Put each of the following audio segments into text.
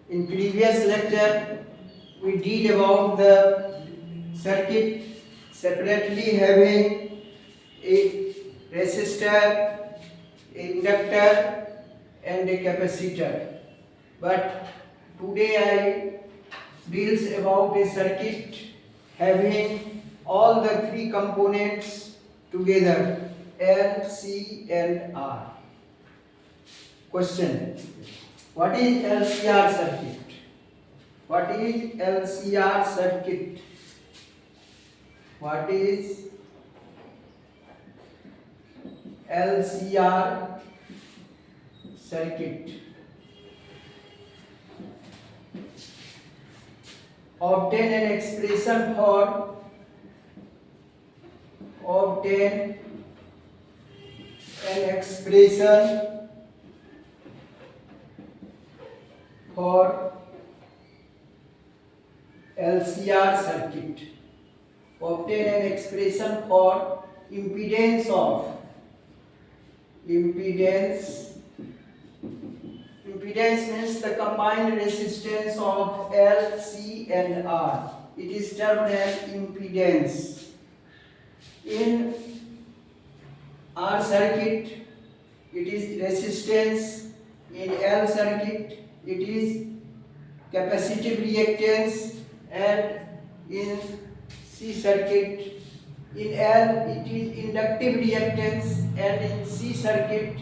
In previous lecture, we did about the circuit separately having a resistor, inductor, and a capacitor. But today I deals about a circuit having all the three components together, L, C, and R. Question: what is LCR circuit? What is LCR circuit? What is LCR circuit? Obtain an expression for LCR circuit. Obtain an expression for impedance of impedance means the combined resistance of L, C, and R. It is termed as impedance. In R circuit, it is resistance. In L circuit, it is capacitive reactance, and in C circuit, in L it is inductive reactance, and in C circuit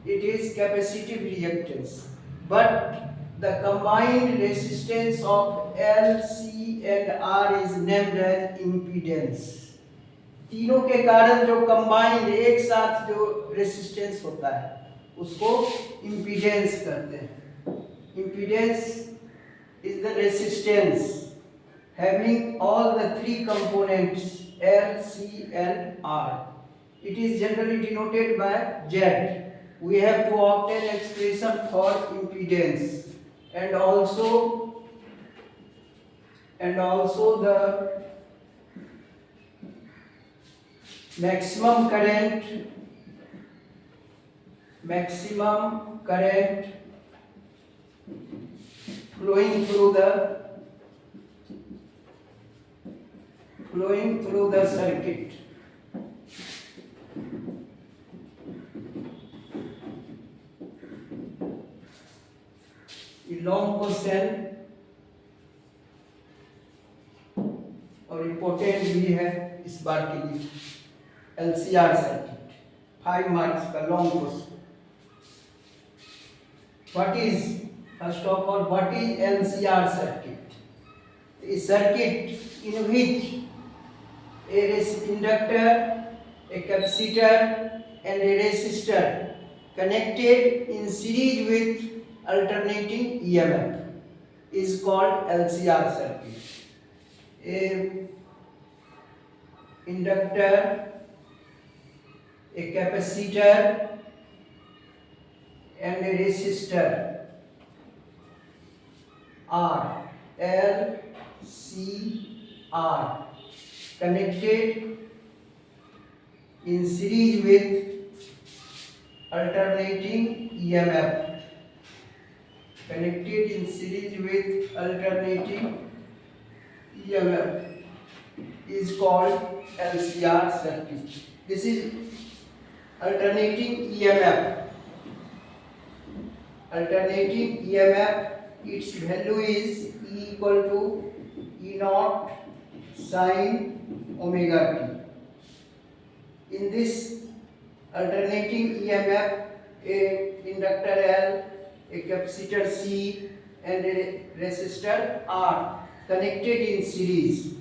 it is capacitive reactance. But the combined resistance of L, C and R is named as impedance. तीनों के कारण जो combined एक साथ जो resistance होता है उसको इम्पीडेंस कहते हैं. Impedance is the resistance having all the three components L, C and R. It is generally denoted by Z. We have to obtain expression for impedance and also the maximum current flowing through the circuit. Long question और important भी है इस बार के लिए. LCR circuit 5 marks का long question. What is first of all what is LCR circuit? A circuit in which a inductor, a capacitor and a resistor connected in series with alternating EMF is called LCR circuit. A inductor, a capacitor and a resistor are LCR connected in series with alternating EMF. Connected in series with alternating EMF is called LCR circuit. This is alternating EMF. Alternating EMF, its value is E equal to E naught sin omega t. In this alternating EMF, a inductor L, a capacitor C and a resistor R connected in series.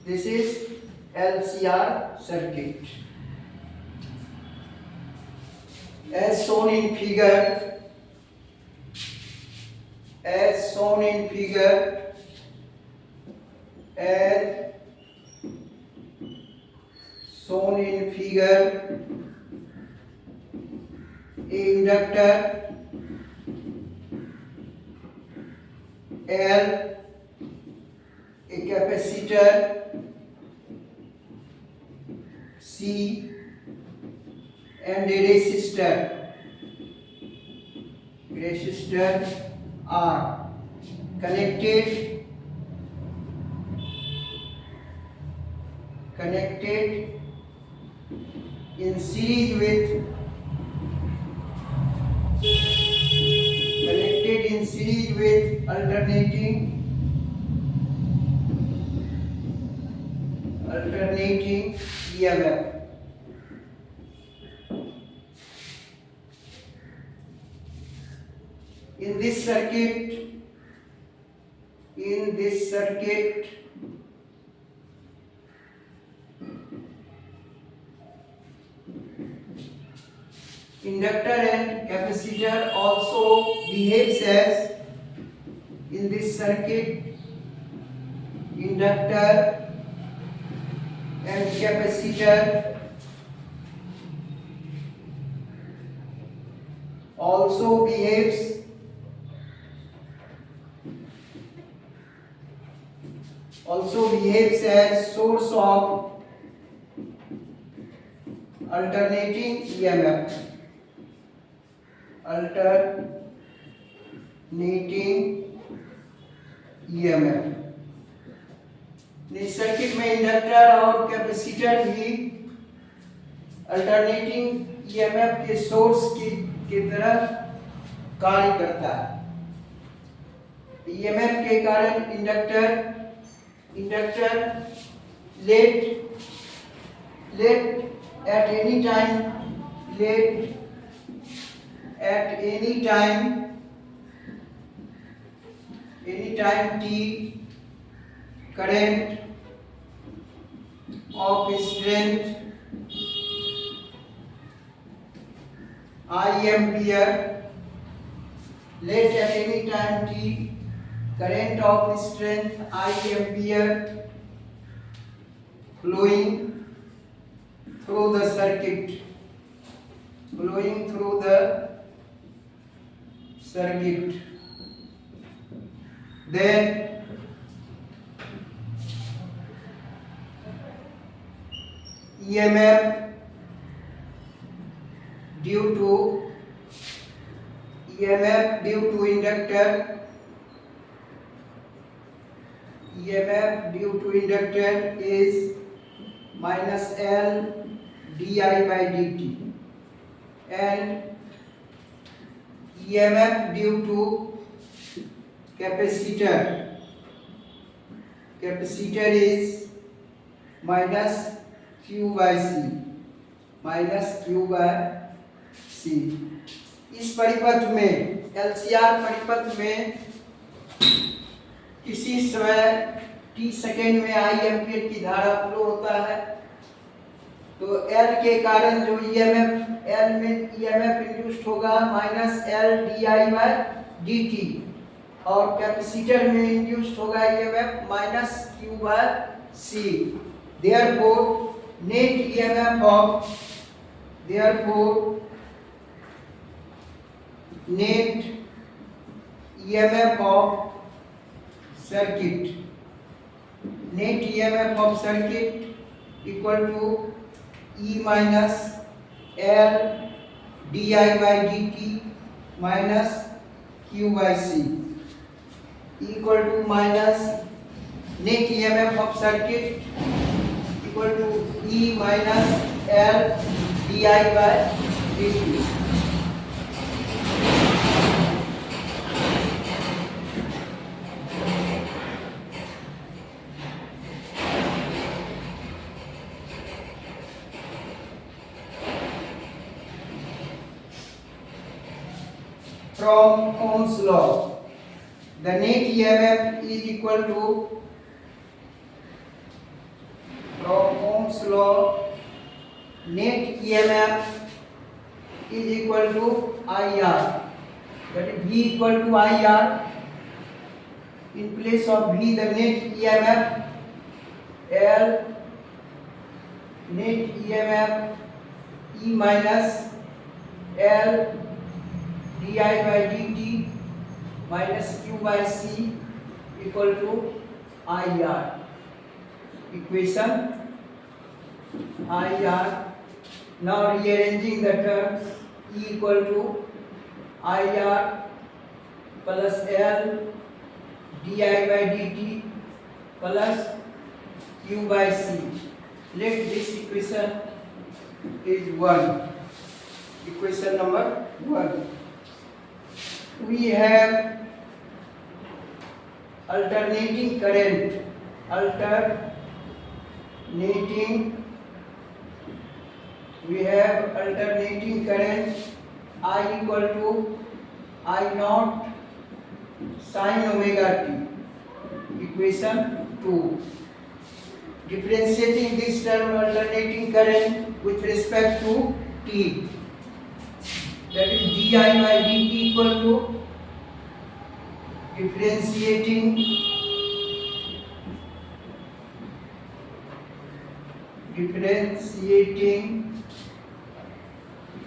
This is LCR circuit. As shown in figure, a inductor L, a capacitor C and a resistor R connected in series with alternating EMF. In this circuit, inductor and capacitor also behaves as, in this circuit, inductor and capacitor also behaves as source of alternating EMF. इस circuit में inductor और capacitor भी alternating EMF के source की तरह कार्य करता है। ईएमएफ के कारण inductor let at any time t current of strength I ampere, let at any time t current of strength I ampere flowing through the circuit, then EMF due to inductor is minus L di by dt, and EMF due to capacitor is minus Q by C. इस परिपथ में, LCR परिपथ में किसी समय t second में I ampere की धारा फ्लो होता है, तो L के कारण जो L में EMF इंड्यूस्ड होगा minus L di by dt, और कैपेसिटर में इंड्यूस्ड होगा EMF minus Q by C. Therefore net EMF of circuit equal to E minus L di by dt minus Q by C equal to minus net EMF of circuit equal to E minus L di by dt. From Ohm's law, the net EMF is equal to, from Ohm's law, net EMF is equal to IR, that is V equal to IR. In place of V, the net EMF L, net EMF E minus L di by dt minus Q by C equal to IR. Equation IR. Now rearranging the terms, E equal to IR plus L di by dt plus q by c. Let this equation is 1. Equation number 1. We have alternating current. We have alternating current I equal to I naught sin omega t. Equation 2. Differentiating this term alternating current with respect to t, that is di by dt equal to differentiating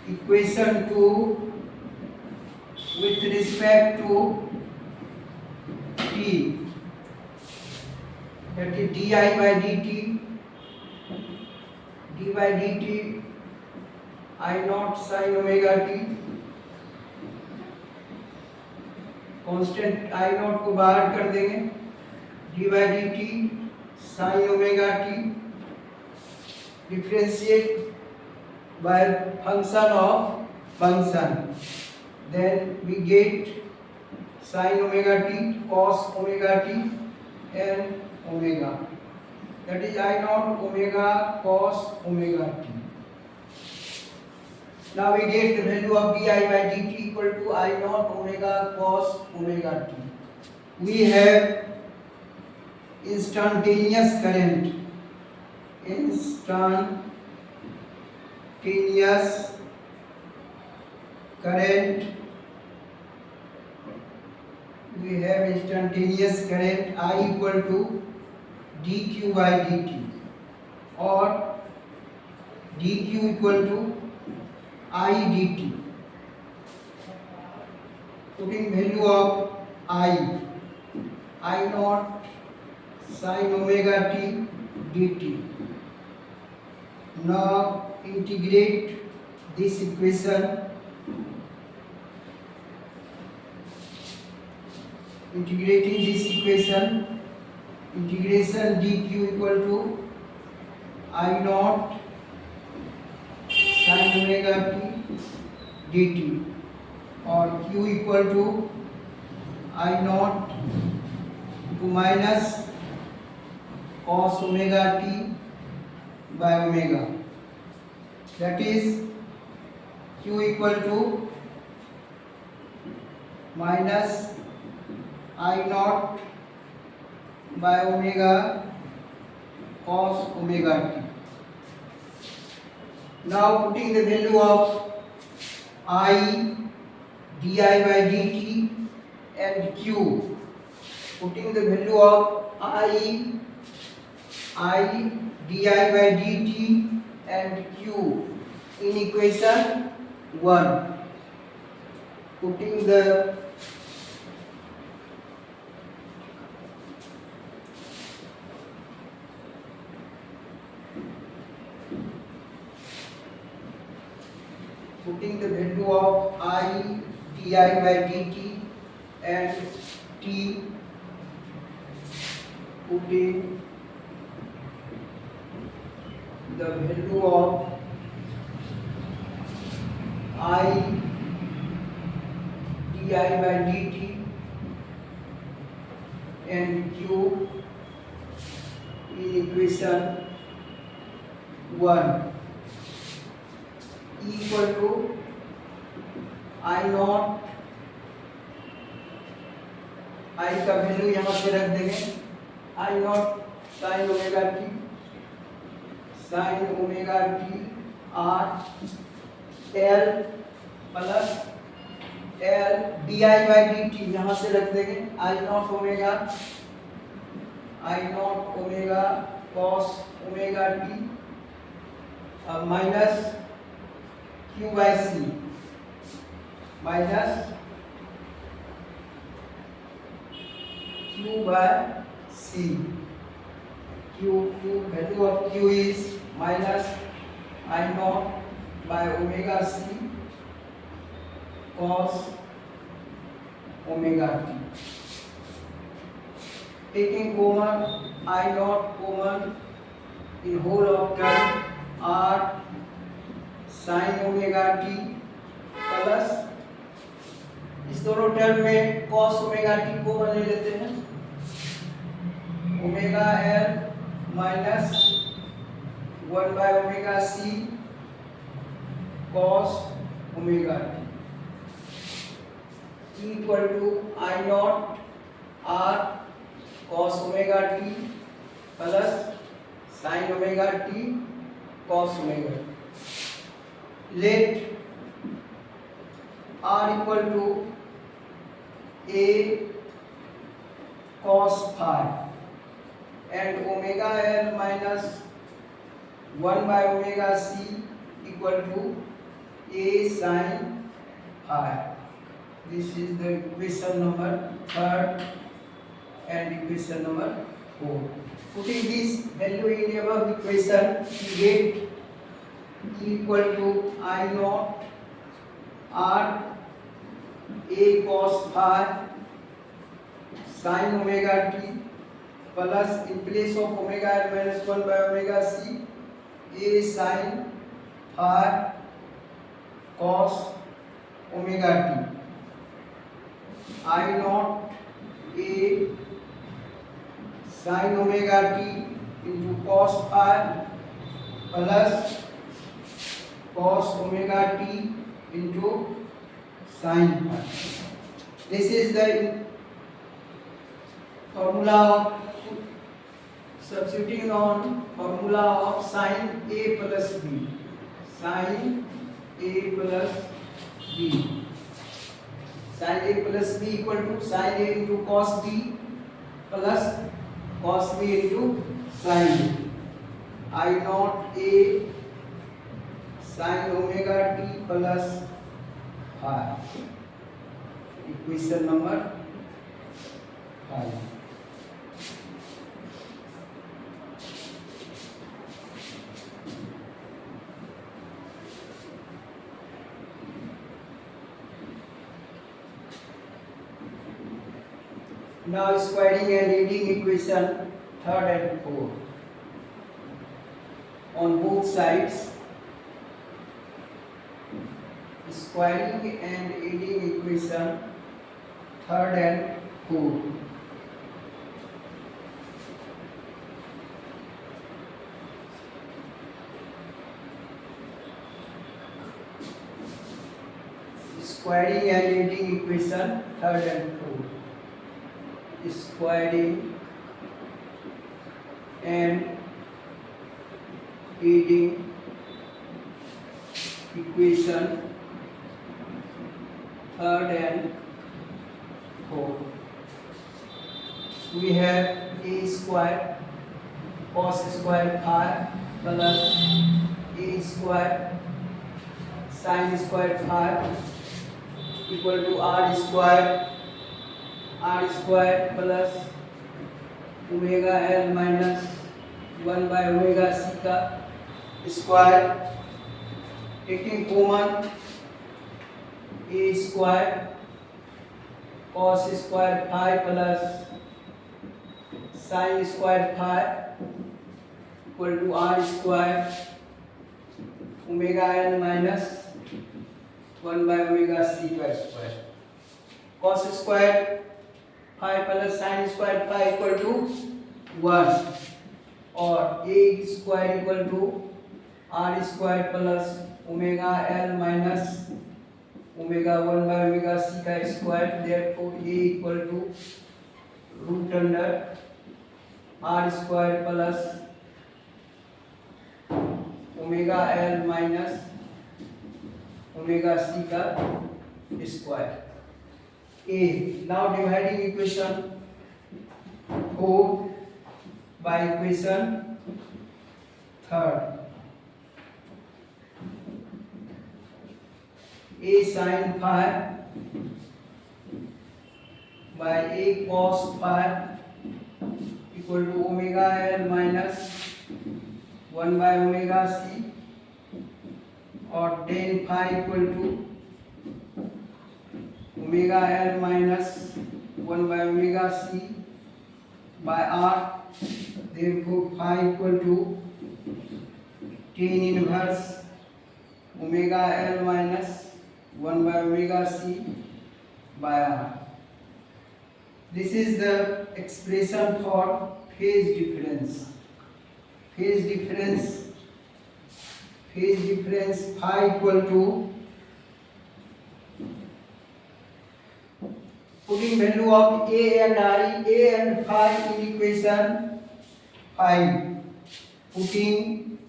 equation 2 with respect to t, that is di by dt I naught sin omega t, constant I naught को बाहर कर देंगे, d by dt sin omega t, differentiate by function of function, then we get sin omega t cos omega t and omega, that is I naught omega cos omega t. Now we get the value of di by dt equal to I naught omega cos omega t. We have instantaneous current. We have instantaneous current I equal to dq by dt, or dq equal to I dt. Putting value of I naught sin omega t dt. Now integrate this equation. Integrating this equation, integration dq equal to I naught sin omega t dt, or q equal to I naught to minus cos omega t by omega, that is q equal to minus I naught by omega cos omega t. Now putting the value of I di by dt and q, putting the value of I di by dt and q in equation 1, putting the value of I di by dt and t, putting the value of I di by dt and q in equation 1 equal to I naught, I का value यहाँ पे रख देंगे, I naught sin omega t r L plus L di by dt यहाँ से रख देंगे, I naught omega cos omega t minus q by c, minus q by c. Value of q is minus I naught by omega c cos omega t. taking common I naught common in whole of term r sin omega t plus इस दोनों term में cos omega t common ले लेते हैं, omega l minus 1 by omega c cos omega t equal to I nought r cos omega t plus sin omega t cos omega. Let r equal to a cos phi and omega l minus 1 by omega c equal to a sin phi. This is the equation number 3 and equation number 4. Putting this value in above equation, we get E equal to I naught r a cos phi sin omega t plus in place of omega l minus 1 by omega c a sin phi cos omega t I naught a sin omega t into cos phi plus cos omega t into sin phi. This is the formula of substituting on formula of sin a plus b. Sin a plus b. Sin a plus b equal to sin a into cos b plus cos b into sin b. I naught a sin omega t plus phi. Equation number 5. Now squaring and reading equation 3rd and 4th on both sides. Squaring and adding equation 3rd and 4th. Squaring and adding equation 3rd and 4th. Squaring and adding equation 3rd and 4th. We have a square cos square phi plus a square sin square phi equal to r square plus omega l minus 1 by omega c का square, taking common a square cos square phi plus sin square phi equal to r square omega l minus 1 by omega c का square. cos square phi plus sin square phi equal to 1 और a square equal to r square plus omega l minus omega 1 by omega c का square. Therefore a equal to root under r square plus omega l minus omega c का square. a now dividing equation 4 by equation 3rd. a sin phi by a cos phi equal to omega l minus 1 by omega c और tan phi equal to omega l minus 1 by omega c by R. Therefore phi equal to tan inverse omega L minus 1 by omega C by R. This is the expression for phase difference. Phase difference phi equal to, putting value of A and R, A and phi in equation 5, putting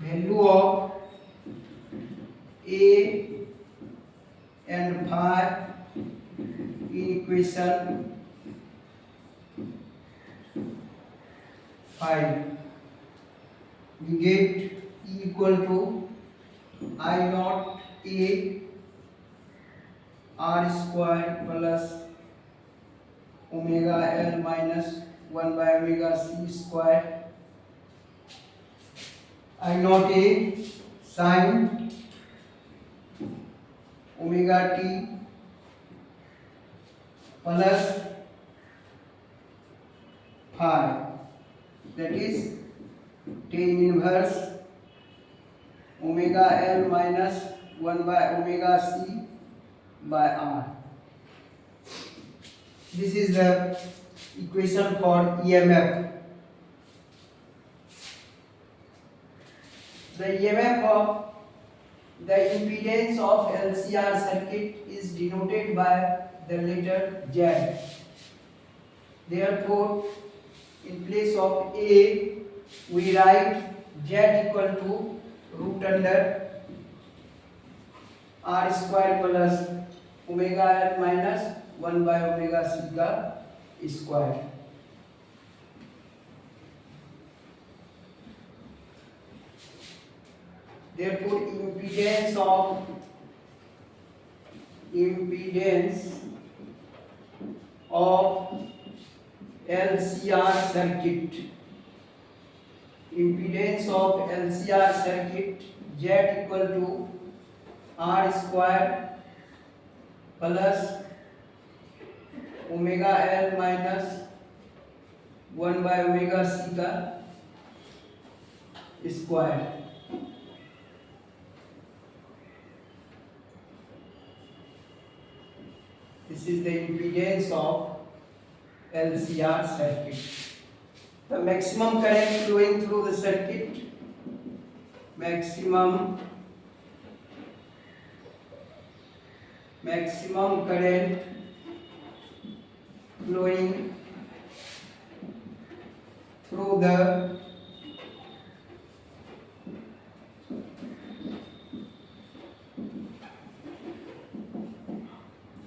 value of A and phi in equation 5, we get E equal to I naught A R square plus omega L minus 1 by omega C square. I naught A sin omega t plus phi, that is tan inverse omega L minus 1 by omega C by R. This is the equation for EMF. The EMF of the impedance of LCR circuit is denoted by the letter Z. Therefore, in place of A, we write Z equal to root under R square plus omega L minus 1 by omega C का square. Therefore, impedance of LCR circuit. Impedance of LCR circuit Z equal to R square plus omega L minus 1 by omega C का square. This is the impedance of LCR circuit. The maximum current flowing through the circuit, maximum current flowing through the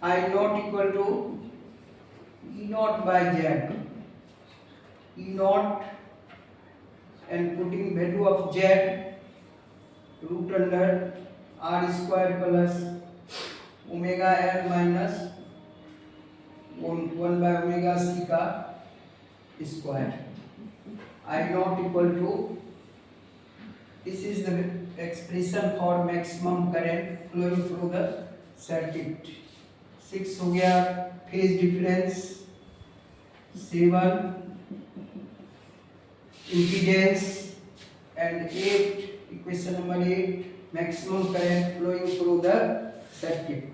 I naught equal to E naught by Z. E naught, and putting value of Z root under R square plus omega L minus 1 by omega C का square. I naught equal to, this is the expression for maximum current flowing through the circuit. 6 हो गया phase difference, 7 impedance, and 8, equation number 8, maximum current flowing through the circuit.